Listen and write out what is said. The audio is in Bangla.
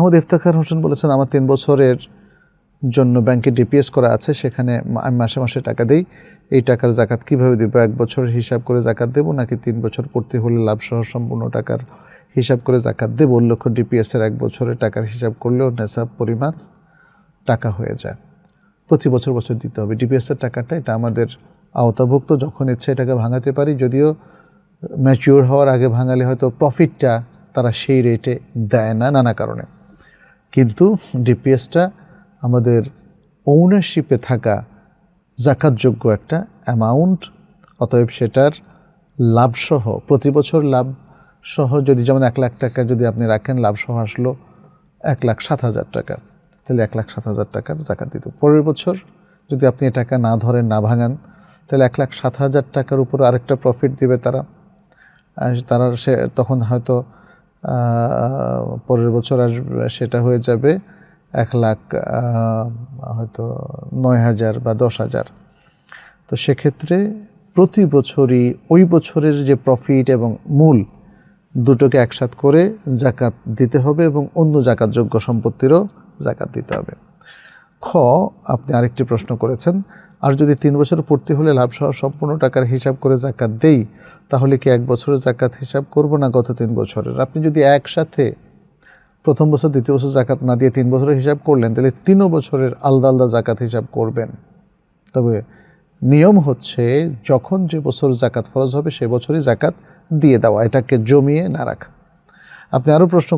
মাহমুদ ইফতেখার হোসেন বলেছেন, আমার 3 বছরের জন্য ব্যাংকে ডিপিএস করা আছে, সেখানে আমি মাসে মাসে টাকা দেই, এই টাকার জাকাত কীভাবে দেবো? 1 বছরের হিসাব করে জাকাত দেবো নাকি 3 বছর পূর্তি হলে লাভসহ সম্পূর্ণ টাকার হিসাব করে জাকাত দেবো? উল্লেখ্য ডিপিএসের 1 বছরের টাকার হিসাব করলেও নেশাব পরিমাণ টাকা হয়ে যায়, প্রতি বছর বছর দিতে হবে। ডিপিএসের টাকাটা এটা আমাদের আওতাভুক্ত, যখন ইচ্ছে এটাকে ভাঙাতে পারি, যদিও ম্যাচিওর হওয়ার আগে ভাঙালে হয়তো প্রফিটটা তারা সেই রেটে দেয় না নানা কারণে, কিন্তু ডিপিএসটা আমাদের ওনারশিপে থাকা জাকাতযোগ্য একটা অ্যামাউন্ট। অতএব সেটার লাভসহ প্রতি বছর লাভসহ যদি, যেমন 1 লাখ টাকা যদি আপনি রাখেন, লাভসহ আসলো 1,07,000 টাকা, তাহলে 1,07,000 টাকার জাকাত দিতে। পরের বছর যদি আপনি এ টাকা না ধরেন, না ভাঙান, তাহলে 1,07,000 টাকার উপর আরেকটা প্রফিট দিবে তারা। সে তখন হয়তো পরের বছর আসবে, সেটা হয়ে যাবে 1 লাখ হয়তো 9,000 বা 10,000। তো সেক্ষেত্রে প্রতি বছরই ওই বছরের যে প্রফিট এবং মূল দুটোকে একসাথ করে জাকাত দিতে হবে এবং অন্য জাকাতযোগ্য সম্পত্তিরও জাকাত দিতে হবে। খ, আপনি আরেকটি প্রশ্ন করেছেন, আর যদি 3 বছর পূর্তি হলে লাভসহ সম্পূর্ণ টাকার হিসাব করে জাকাত দেই, তাহলে কি 1 বছরের জাকাত হিসাব করব না গত 3 বছরের? আপনি যদি একসাথে প্রথম বছর দ্বিতীয় বছর জাকাত না দিয়ে 3 বছরের হিসাব করলেন, তাহলে 3 বছরের আলাদা আলাদা জাকাত হিসাব করবেন। তবে নিয়ম হচ্ছে যখন যে বছর জাকাত ফরজ হবে সে বছরই জাকাত দিয়ে দেওয়া, এটাকে জমিয়ে না রাখা। আপনি আরও প্রশ্ন